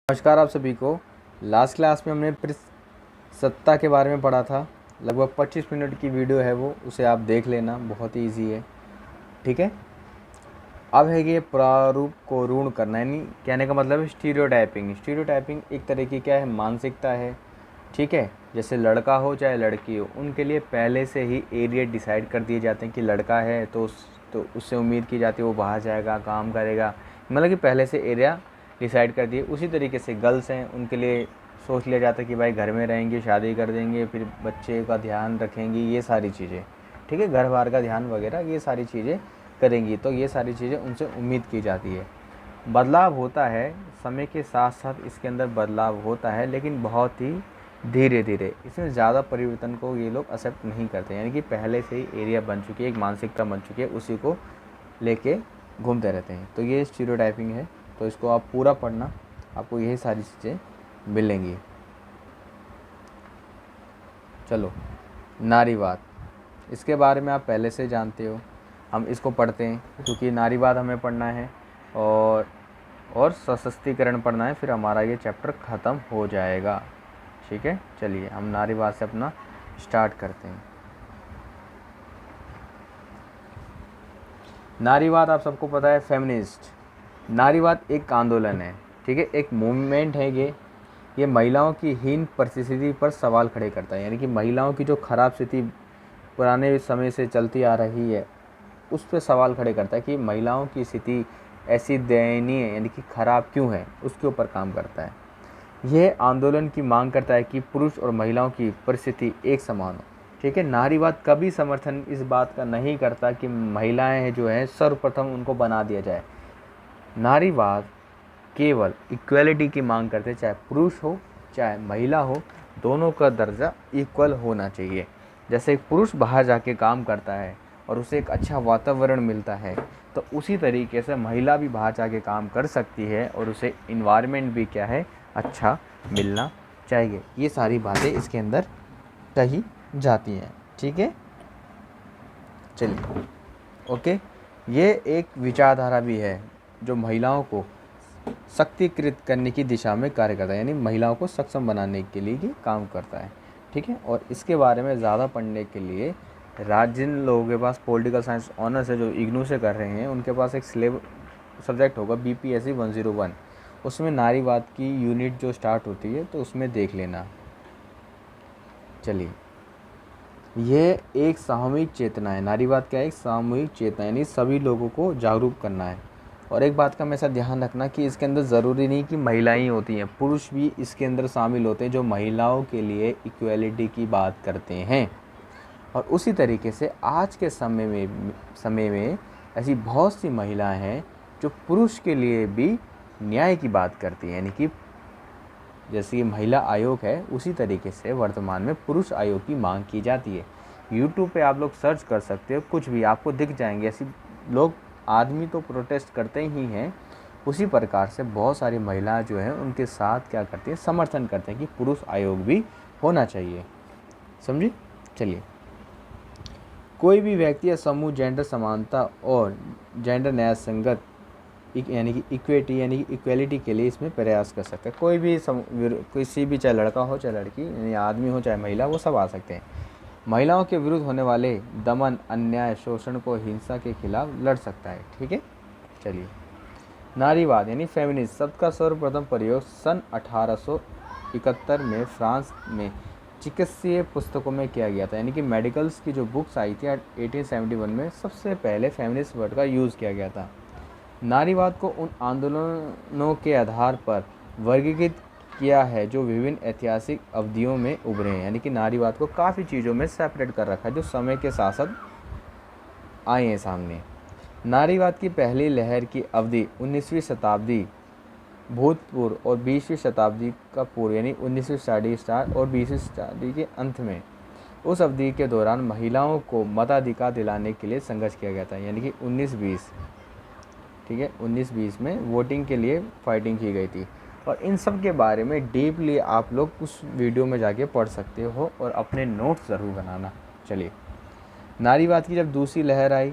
नमस्कार आप सभी को। लास्ट क्लास में हमने सत्ता के बारे में पढ़ा था। लगभग 25 मिनट की वीडियो है वो, उसे आप देख लेना, बहुत ही ईजी है। ठीक है। अब है कि प्रारूप को ऋण करना, यानी कहने का मतलब है स्टीरियोटाइपिंग। स्टीरियोटाइपिंग एक तरह की क्या है, मानसिकता है। ठीक है। जैसे लड़का हो चाहे लड़की हो, उनके लिए पहले से ही एरिया डिसाइड कर दिए जाते हैं कि लड़का है तो उससे उम्मीद की जाती है वो बाहर जाएगा, काम करेगा, मतलब कि पहले से एरिया डिसाइड कर दिए। उसी तरीके से गर्ल्स हैं, उनके लिए सोच लिया जाता है कि भाई घर में रहेंगे, शादी कर देंगे, फिर बच्चे का ध्यान रखेंगी, ये सारी चीज़ें। ठीक है। घर बार का ध्यान वगैरह ये सारी चीज़ें करेंगी, तो ये सारी चीज़ें उनसे उम्मीद की जाती है। बदलाव होता है, समय के साथ साथ इसके अंदर बदलाव होता है, लेकिन बहुत ही धीरे धीरे। इसमें ज़्यादा परिवर्तन को ये लोग एक्सेप्ट नहीं करते, यानी कि पहले से ही एरिया बन चुकी है, एक मानसिकता बन चुकी है, उसी को लेके घूमते रहते हैं। तो ये स्टीरियोटाइपिंग है। तो इसको आप पूरा पढ़ना, आपको यही सारी चीज़ें मिलेंगी। चलो, नारीवाद, इसके बारे में आप पहले से जानते हो, हम इसको पढ़ते हैं क्योंकि नारीवाद हमें पढ़ना है और सशक्तिकरण पढ़ना है, फिर हमारा ये चैप्टर ख़त्म हो जाएगा। ठीक है। चलिए हम नारीवाद से अपना स्टार्ट करते हैं। नारीवाद आप सबको पता है, फेमिनिस्ट। नारीवाद एक आंदोलन है। ठीक है, एक मूवमेंट है ये महिलाओं की हीन परिस्थिति पर सवाल खड़े करता है, यानी कि महिलाओं की जो खराब स्थिति पुराने समय से चलती आ रही है उस पर सवाल खड़े करता है कि महिलाओं की स्थिति ऐसी दयनीय यानी कि खराब क्यों है, उसके ऊपर काम करता है। यह आंदोलन की मांग करता है कि पुरुष और महिलाओं की परिस्थिति एक समान हो। ठीक है। नारीवाद कभी समर्थन इस बात का नहीं करता कि महिलाएं जो हैं सर्वप्रथम उनको बना दिया जाए। नारीवाद केवल इक्वलिटी की मांग करते, चाहे पुरुष हो चाहे महिला हो, दोनों का दर्जा इक्वल होना चाहिए। जैसे एक पुरुष बाहर जाके काम करता है और उसे एक अच्छा वातावरण मिलता है, तो उसी तरीके से महिला भी बाहर जाके काम कर सकती है और उसे इन्वायरमेंट भी क्या है, अच्छा मिलना चाहिए। ये सारी बातें इसके अंदर कही जाती हैं। ठीक है। चलिए, ओके। ये एक विचारधारा भी है जो महिलाओं को शक्तिकृत करने की दिशा में कार्य करता है, यानी महिलाओं को सक्षम बनाने के लिए ही काम करता है। ठीक है। और इसके बारे में ज़्यादा पढ़ने के लिए जिन लोगों के पास पॉलिटिकल साइंस ऑनर्स है, जो इग्नू से कर रहे हैं, उनके पास एक सब्जेक्ट होगा BPSC 101, उसमें नारीवाद की यूनिट जो स्टार्ट होती है तो उसमें देख लेना। चलिए, यह एक सामूहिक चेतना है। नारीवाद क्या है, एक सामूहिक चेतना, यानी सभी लोगों को जागरूक करना है। और एक बात का हमेशा ध्यान रखना कि इसके अंदर ज़रूरी नहीं कि महिलाएं ही होती हैं, पुरुष भी इसके अंदर शामिल होते हैं जो महिलाओं के लिए इक्वलिटी की बात करते हैं। और उसी तरीके से आज के समय में ऐसी बहुत सी महिलाएं हैं जो पुरुष के लिए भी न्याय की बात करती हैं, यानी कि जैसे ये महिला आयोग है उसी तरीके से वर्तमान में पुरुष आयोग की मांग की जाती है। यूट्यूब पे आप लोग सर्च कर सकते हो, कुछ भी आपको दिख जाएंगे ऐसी लोग। आदमी तो प्रोटेस्ट करते ही हैं, उसी प्रकार से बहुत सारी महिलाएं जो हैं उनके साथ क्या करती हैं, समर्थन करते हैं कि पुरुष आयोग भी होना चाहिए। समझी। चलिए, कोई भी व्यक्ति या समूह जेंडर समानता और जेंडर न्याय संगत यानी कि इक्विटी यानी कि इक्वलिटी के लिए इसमें प्रयास कर सकते हैं। कोई भी किसी भी, चाहे लड़का हो चाहे लड़की, यानी आदमी हो चाहे महिला, वो सब आ सकते हैं। महिलाओं के विरुद्ध होने वाले दमन, अन्याय, शोषण को हिंसा के खिलाफ लड़ सकता है। ठीक है। चलिए, नारीवाद यानी फेमिनिस्ट शब्द का सर्वप्रथम प्रयोग सन 1871 में फ्रांस में चिकित्सीय पुस्तकों में किया गया था, यानी कि मेडिकल्स की जो बुक्स आई थी 1871 में, सबसे पहले फेमिनिस्ट वर्ड का यूज़ किया गया था। नारीवाद को उन आंदोलनों के आधार पर वर्गीकृत किया है जो विभिन्न ऐतिहासिक अवधियों में उभरे हैं, यानी कि नारीवाद को काफ़ी चीज़ों में सेपरेट कर रखा है जो समय के साथ साथ आए हैं सामने। नारीवाद की पहली लहर की अवधि 19वीं शताब्दी भूतपूर्व और 20वीं शताब्दी का पूर्व, यानी 19वीं शताब्दी स्टार्ट और 20वीं शताब्दी के अंत में। उस अवधि के दौरान महिलाओं को मताधिकार दिलाने के लिए संघर्ष किया गया था, यानी कि 1920। ठीक है, 1920 में वोटिंग के लिए फाइटिंग की गई थी। और इन सब के बारे में डीपली आप लोग उस वीडियो में जाके पढ़ सकते हो और अपने नोट्स ज़रूर बनाना। चलिए, नारीवाद की जब दूसरी लहर आई,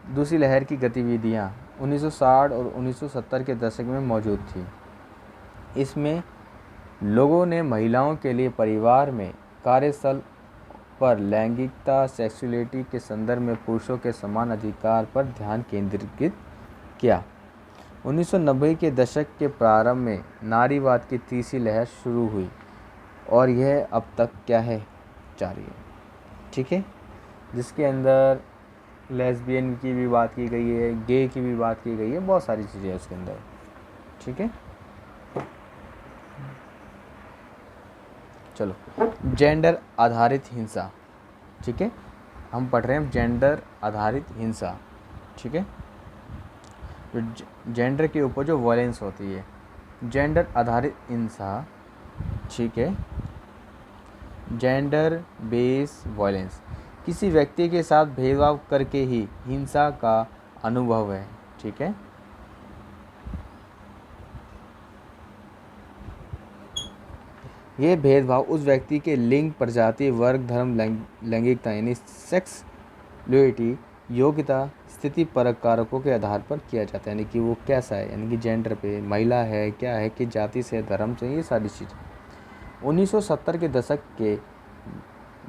दूसरी लहर की गतिविधियाँ 1960 और 1970 के दशक में मौजूद थी। इसमें लोगों ने महिलाओं के लिए परिवार में, कार्यस्थल पर लैंगिकता, सेक्सुअलिटी के संदर्भ में पुरुषों के समान अधिकार पर ध्यान केंद्रित किया। 1990 के दशक के प्रारंभ में नारीवाद की तीसरी लहर शुरू हुई और यह अब तक क्या है, जारी है। ठीक है, जिसके अंदर लेस्बियन की भी बात की गई है, गे की भी बात की गई है, बहुत सारी चीज़ें हैं उसके अंदर। ठीक है, चलो, जेंडर आधारित हिंसा। ठीक है, हम पढ़ रहे हैं जेंडर आधारित हिंसा। ठीक है, तो जेंडर के ऊपर जो वायलेंस होती है, जेंडर आधारित हिंसा। ठीक है, जेंडर बेस वायलेंस किसी व्यक्ति के साथ भेदभाव करके ही हिंसा का अनुभव है। ठीक है, ये भेदभाव उस व्यक्ति के लिंग, प्रजाति, वर्ग, धर्म, लैंगिकता यानी सेक्स फ्लूइडिटी, योग्यता, स्थिति परक कारकों के आधार पर किया जाता है, यानी कि वो कैसा है, यानी कि जेंडर पे, महिला है, क्या है, कि जाति से, धर्म से, ये सारी चीज़ें। 1970 के दशक के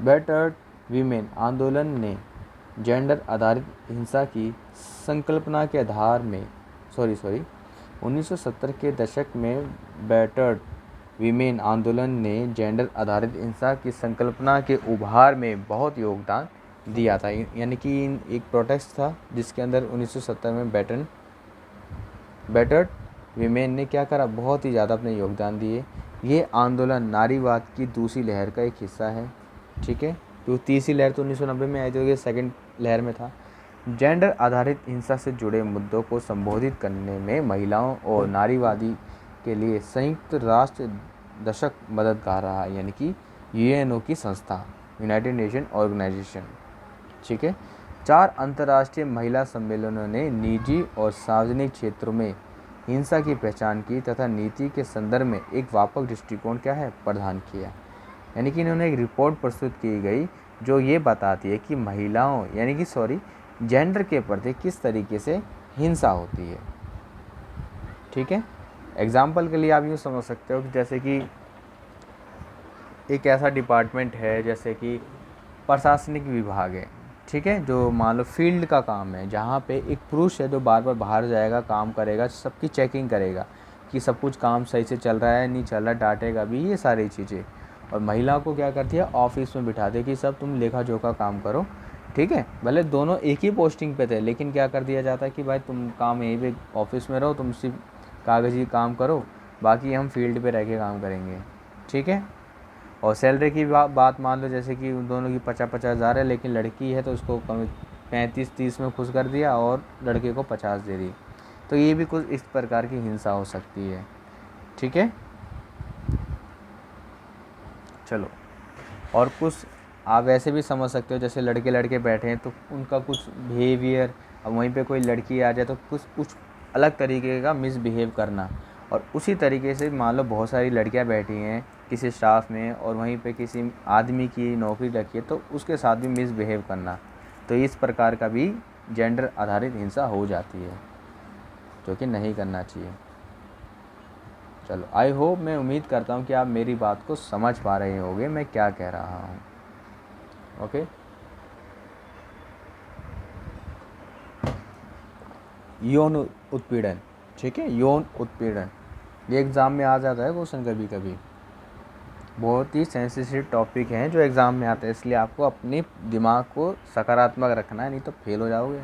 बैटर्ड वीमेन आंदोलन ने जेंडर आधारित हिंसा की संकल्पना के आधार में 1970 के दशक में बैटर्ड वीमेन आंदोलन ने जेंडर आधारित हिंसा की संकल्पना के उभार में बहुत योगदान दिया था। यानी कि एक प्रोटेस्ट था जिसके अंदर 1970 में बैटर्ड वीमेन ने क्या करा, बहुत ही ज़्यादा अपने योगदान दिए। ये आंदोलन नारीवाद की दूसरी लहर का एक हिस्सा है। ठीक है, तो तीसरी लहर तो 1990 में आई थी, ये सेकंड लहर में था। जेंडर आधारित हिंसा से जुड़े मुद्दों को संबोधित करने में महिलाओं और नारीवादी के लिए संयुक्त राष्ट्र दशक मददगार रहा, यानी कि यूएनओ की संस्था, यूनाइटेड नेशन ऑर्गेनाइजेशन। ठीक है, 4 अंतर्राष्ट्रीय महिला सम्मेलनों ने निजी और सार्वजनिक क्षेत्रों में हिंसा की पहचान की तथा नीति के संदर्भ में एक व्यापक दृष्टिकोण क्या है, प्रदान किया। यानी कि इन्होंने एक रिपोर्ट प्रस्तुत की गई जो ये बताती है कि महिलाओं यानी कि जेंडर के प्रति किस तरीके से हिंसा होती है। ठीक है, एग्जाम्पल के लिए आप यूँ समझ सकते हो कि जैसे कि एक ऐसा डिपार्टमेंट है जैसे कि प्रशासनिक विभाग है। ठीक है, जो मान लो फील्ड का काम है, जहाँ पे एक पुरुष है जो बार बार बाहर जाएगा, काम करेगा, सबकी चेकिंग करेगा कि सब कुछ काम सही से चल रहा है, नहीं चल रहा, डांटेगा भी, ये सारी चीज़ें। और महिला को क्या करती है, ऑफिस में बिठा दे कि सब तुम लेखा जोखा काम करो। ठीक है, भले दोनों एक ही पोस्टिंग पे थे, लेकिन क्या कर दिया जाता है कि भाई तुम काम यहीं पे ऑफिस में रहो, तुम सिर्फ कागजी काम करो, बाकी हम फील्ड पे रह के काम करेंगे। ठीक है, और सैलरी की बात मान लो जैसे कि उन दोनों की 50-50 हज़ार है, लेकिन लड़की है तो उसको 35-30 में खुश कर दिया और लड़के को 50 दे दी। तो ये भी कुछ इस प्रकार की हिंसा हो सकती है। ठीक है, चलो, और कुछ आप ऐसे भी समझ सकते हो, जैसे लड़के लड़के बैठे हैं तो उनका कुछ बिहेवियर, अब वहीं पे कोई लड़की आ जाए तो कुछ अलग तरीके का मिसबिहेव करना, और उसी तरीके से मान लो बहुत सारी लड़कियां बैठी हैं किसी स्टाफ में और वहीं पे किसी आदमी की नौकरी रखी है तो उसके साथ भी मिसबिहेव करना, तो इस प्रकार का भी जेंडर आधारित हिंसा हो जाती है, जो कि नहीं करना चाहिए। चलो, आई होप, मैं उम्मीद करता हूँ कि आप मेरी बात को समझ पा रहे होंगे मैं क्या कह रहा हूँ। ओके, यौन उत्पीड़न। ठीक है, यौन उत्पीड़न ये एग्ज़ाम में आ जाता है क्वेश्चन कभी कभी, बहुत ही सेंसिटिव टॉपिक हैं जो एग्ज़ाम में आते हैं, इसलिए आपको अपने दिमाग को सकारात्मक रखना है, नहीं तो फेल हो जाओगे।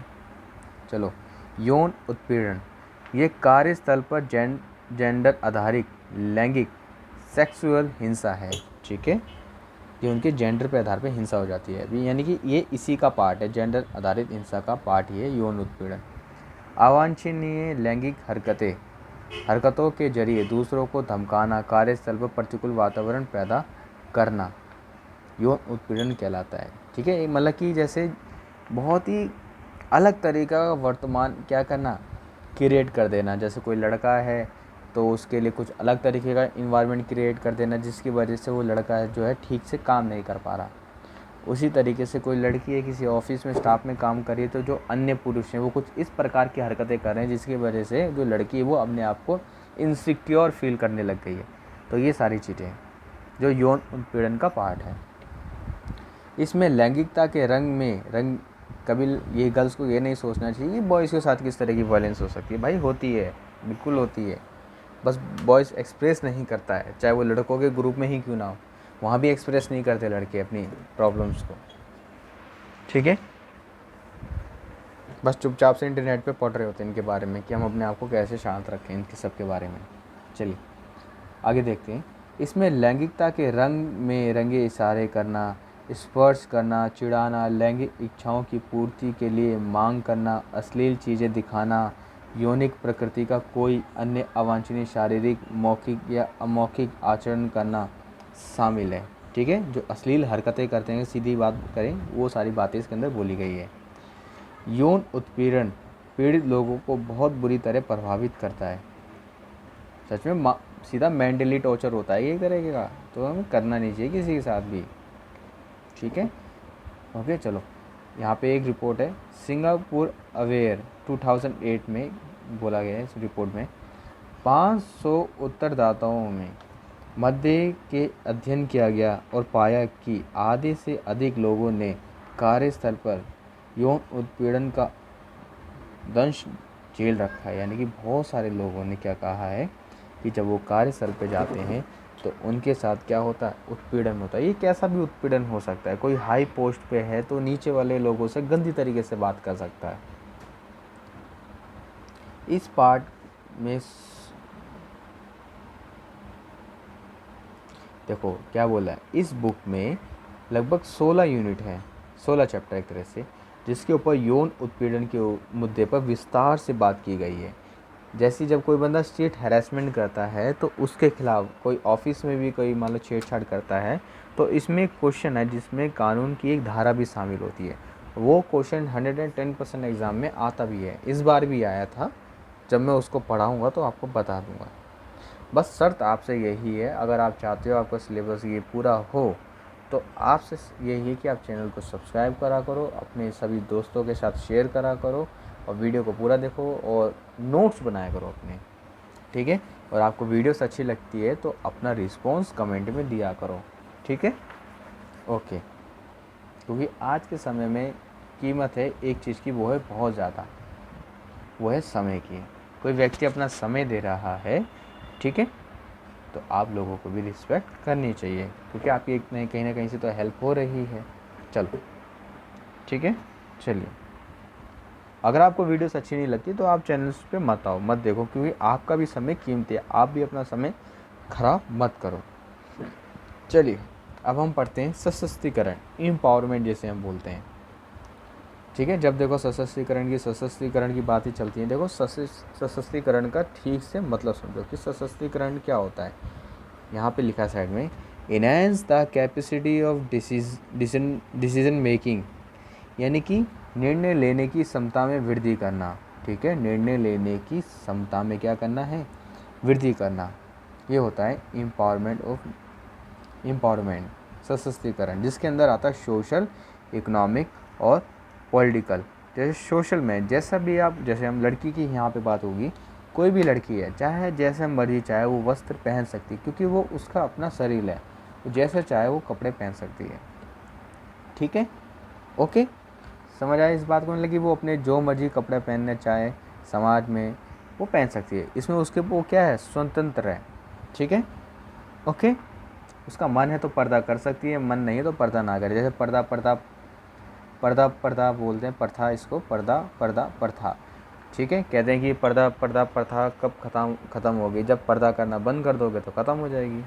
चलो, यौन उत्पीड़न ये कार्यस्थल पर जेंडर आधारित लैंगिक सेक्सुअल हिंसा है। ठीक है, ये उनके जेंडर पे आधार पे हिंसा हो जाती है अभी, यानी कि ये इसी का पार्ट है, जेंडर आधारित हिंसा का पार्ट ही है यौन उत्पीड़न। अवांछनीय लैंगिक हरकतों के जरिए दूसरों को धमकाना, कार्यस्थल पर प्रतिकूल वातावरण पैदा करना यौन उत्पीड़न कहलाता है। ठीक है, मतलब कि जैसे बहुत ही अलग तरीका का वर्तमान क्या करना, क्रिएट कर देना। जैसे कोई लड़का है तो उसके लिए कुछ अलग तरीके का इन्वायरमेंट क्रिएट कर देना जिसकी वजह से वो लड़का जो है ठीक से काम नहीं कर पा रहा। उसी तरीके से कोई लड़की है किसी ऑफिस में स्टाफ में काम कर रही है तो जो अन्य पुरुष हैं वो कुछ इस प्रकार की हरकतें कर रहे हैं जिसकी वजह से जो लड़की है वो अपने आप को इनसिक्योर फील करने लग गई है। तो ये सारी चीज़ें हैं जो यौन उत्पीड़न का पार्ट है। इसमें लैंगिकता के रंग कभी ये गर्ल्स को ये नहीं सोचना चाहिए कि बॉयज़ के साथ किस तरह की वायलेंस हो सकती है। भाई होती है, बिल्कुल होती है, बस बॉयज़ एक्सप्रेस नहीं करता है, चाहे वो लड़कों के ग्रुप में ही क्यों ना हो, वहाँ भी एक्सप्रेस नहीं करते लड़के अपनी प्रॉब्लम्स को। ठीक है, बस चुपचाप से इंटरनेट पे पढ़ रहे होते हैं इनके बारे में कि हम अपने आप को कैसे शांत रखें इनके सब के बारे में। चलिए आगे देखते हैं। इसमें लैंगिकता के रंग में रंगे इशारे करना, स्पर्श करना, चिढ़ाना, लैंगिक इच्छाओं की पूर्ति के लिए मांग करना, अश्लील चीज़ें दिखाना, यौनिक प्रकृति का कोई अन्य अवांछनीय शारीरिक, मौखिक या अमौखिक आचरण करना शामिल है। ठीक है, जो अश्लील हरकतें करते हैं, सीधी बात करें, वो सारी बातें इसके अंदर बोली गई है। यौन उत्पीड़न पीड़ित लोगों को बहुत बुरी तरह प्रभावित करता है। सच में सीधा मेंटली टॉर्चर होता है ये एक तरह का, तो हमें करना नहीं चाहिए किसी के साथ भी। ठीक है, ओके। चलो यहाँ पे एक रिपोर्ट है सिंगापुर अवेयर 2008 में बोला गया है। इस रिपोर्ट में 500 उत्तरदाताओं में मध्य के अध्ययन किया गया और पाया कि आधे से अधिक लोगों ने कार्यस्थल पर यौन उत्पीड़न का दंश झेल रखा है। यानी कि बहुत सारे लोगों ने क्या कहा है कि जब वो कार्यस्थल पे जाते हैं तो उनके साथ क्या होता है, उत्पीड़न होता है। ये कैसा भी उत्पीड़न हो सकता है, कोई हाई पोस्ट पे है तो नीचे वाले लोगों से गंदी तरीके से बात कर सकता है। इस पार्ट में देखो क्या बोला है, इस बुक में लगभग 16 यूनिट हैं, 16 चैप्टर एक तरह से, जिसके ऊपर यौन उत्पीड़न के मुद्दे पर विस्तार से बात की गई है। जैसे जब कोई बंदा स्ट्रीट हैरेसमेंट करता है तो उसके खिलाफ, कोई ऑफिस में भी कोई मान लो छेड़छाड़ करता है, तो इसमें एक क्वेश्चन है जिसमें कानून की एक धारा भी शामिल होती है। वो क्वेश्चन 110% एग्ज़ाम में आता भी है, इस बार भी आया था। जब मैं उसको पढ़ाऊँगा तो आपको बता दूँगा। बस शर्त आपसे यही है, अगर आप चाहते हो आपका सिलेबस ये पूरा हो तो आपसे यही है कि आप चैनल को सब्सक्राइब करा करो, अपने सभी दोस्तों के साथ शेयर करा करो और वीडियो को पूरा देखो और नोट्स बनाया करो अपने। ठीक है, और आपको वीडियोस अच्छी लगती है तो अपना रिस्पॉन्स कमेंट में दिया करो। ठीक है, ओके। क्योंकि आज के समय में कीमत है एक चीज़ की, वो है बहुत ज़्यादा, वो है समय की। कोई व्यक्ति अपना समय दे रहा है, ठीक है, तो आप लोगों को भी रिस्पेक्ट करनी चाहिए, क्योंकि आपकी एक कहीं ना कहीं से तो हेल्प हो रही है। चलो ठीक है, चलिए। अगर आपको वीडियोस अच्छी नहीं लगती तो आप चैनल्स पे मत आओ, मत देखो, क्योंकि आपका भी समय कीमती है, आप भी अपना समय खराब मत करो। चलिए अब हम पढ़ते हैं सशक्तिकरण, एम्पावरमेंट जैसे हम बोलते हैं। ठीक है, जब देखो सशक्तिकरण की बात ही चलती है, देखो सशक्तिकरण का ठीक से मतलब समझो कि सशक्तिकरण क्या होता है। यहाँ पे लिखा है साइड में, enhance the capacity of decision making, यानी कि निर्णय लेने की क्षमता में वृद्धि करना। ठीक है, निर्णय लेने की क्षमता में क्या करना है, वृद्धि करना। ये होता है एम्पावरमेंट, सशक्तिकरण, जिसके अंदर आता है सोशल, इकोनॉमिक और पॉलिटिकल। जैसे सोशल में जैसा भी आप, जैसे हम लड़की की यहाँ पे बात होगी, कोई भी लड़की है चाहे जैसे मर्जी चाहे वो वस्त्र पहन सकती है, क्योंकि वो उसका अपना शरीर है, वो जैसे चाहे वो कपड़े पहन सकती है। ठीक है, ओके, समझ आए इस बात को, मतलब कि वो अपने जो मर्जी कपड़े पहनना चाहे समाज में वो पहन सकती है। इसमें उसके वो क्या है, स्वतंत्र है। ठीक है, ओके, उसका मन है तो पर्दा कर सकती है, मन नहीं है तो पर्दा ना करे। जैसे पर्दा बोलते हैं, प्रथा, इसको प्रथा। ठीक है, कहते हैं कि प्रथा कब ख़त्म होगी, जब पर्दा करना बंद कर दोगे तो ख़त्म हो जाएगी।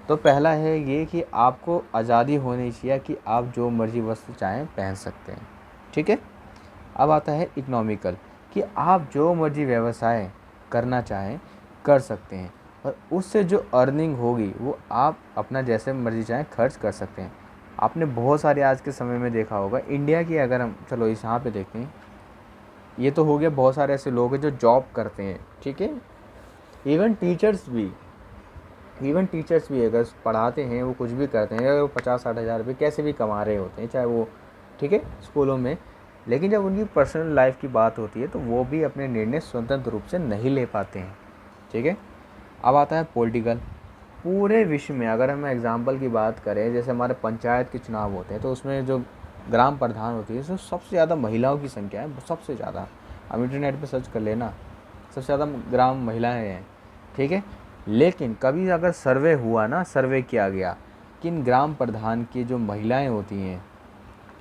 तो पहला है ये कि आपको आज़ादी होनी चाहिए कि आप जो मर्जी वस्त्र चाहें पहन सकते हैं। ठीक है, अब आता है इकोनॉमिकल, कि आप जो मर्जी व्यवसाय करना चाहें कर सकते हैं, और उससे जो अर्निंग होगी वो आप अपना जैसे मर्जी चाहें खर्च कर सकते हैं। आपने बहुत सारे आज के समय में देखा होगा, इंडिया की अगर हम चलो इस यहाँ पे देखते हैं, ये तो हो गया, बहुत सारे ऐसे लोग हैं जो जॉब करते हैं। ठीक है, इवन टीचर्स भी अगर पढ़ाते हैं, वो कुछ भी करते हैं, अगर वो 50-60 हज़ार रुपये कैसे भी कमा रहे होते हैं, चाहे वो, ठीक है, स्कूलों में, लेकिन जब उनकी पर्सनल लाइफ की बात होती है तो वो भी अपने निर्णय स्वतंत्र रूप से नहीं ले पाते हैं। ठीक है। अब आता है पॉलिटिकल। पूरे विश्व में अगर हम एग्जांपल की बात करें, जैसे हमारे पंचायत के चुनाव होते हैं तो उसमें जो ग्राम प्रधान होती है उसमें सबसे ज़्यादा महिलाओं की संख्या है, सबसे ज़्यादा। अब इंटरनेट पे सर्च कर लेना, सबसे ज़्यादा ग्राम महिलाएं हैं, ठीक है। लेकिन कभी अगर सर्वे हुआ ना, सर्वे किया गया कि इन ग्राम प्रधान की जो महिलाएं होती हैं,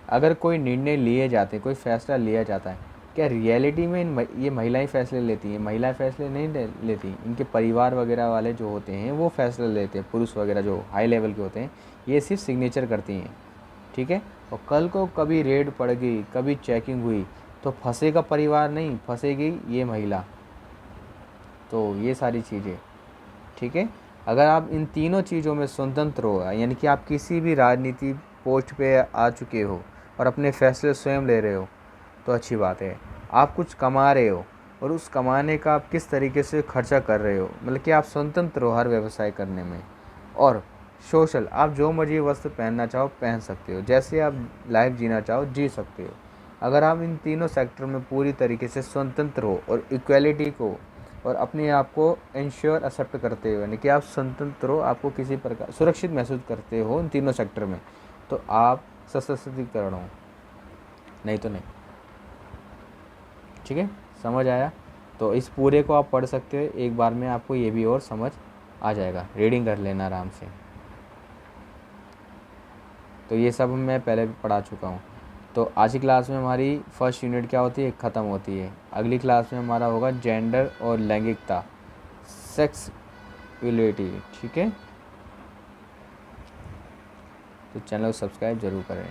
अगर कोई निर्णय लिए जाते हैं, कोई फैसला लिया जाता है, क्या रियलिटी में ये महिलाएं फैसले लेती हैं? महिलाएं फैसले नहीं लेती, इनके परिवार वगैरह वाले जो होते हैं वो फैसले लेते हैं। पुरुष वगैरह जो हाई लेवल के होते हैं ये सिर्फ सिग्नेचर करती हैं, ठीक है। और कल को कभी रेड पड़ गई, कभी चेकिंग हुई तो फंसेगा परिवार नहीं, फंसेगी ये महिला। तो ये सारी चीज़ें, ठीक है। अगर आप इन तीनों चीज़ों में स्वतंत्र हो, यानी कि आप किसी भी राजनीति पोस्ट पे आ चुके हो और अपने फैसले स्वयं ले रहे हो, तो अच्छी बात है। आप कुछ कमा रहे हो और उस कमाने का आप किस तरीके से खर्चा कर रहे हो, मतलब कि आप स्वतंत्र हो हर व्यवसाय करने में। और सोशल, आप जो मर्जी वस्त्र पहनना चाहो पहन सकते हो, जैसे आप लाइफ जीना चाहो जी सकते हो। अगर आप इन तीनों सेक्टर में पूरी तरीके से स्वतंत्र हो और इक्वलिटी को और अपने आप को इंश्योर एक्सेप्ट करते हो, यानी कि आप स्वतंत्र हो, आपको किसी प्रकार सुरक्षित महसूस करते हो इन तीनों सेक्टर में, तो आप सशक्तिकरण हो, नहीं तो नहीं। ठीक है, समझ आया? तो इस पूरे को आप पढ़ सकते हो, एक बार में आपको ये भी और समझ आ जाएगा, रीडिंग कर लेना आराम से। तो ये सब मैं पहले भी पढ़ा चुका हूँ। तो आज की क्लास में हमारी फर्स्ट यूनिट क्या होती है, ख़त्म होती है। अगली क्लास में हमारा होगा जेंडर और लैंगिकता, सेक्स इक्वलिटी, ठीक है। तो चैनल को सब्सक्राइब जरूर करें।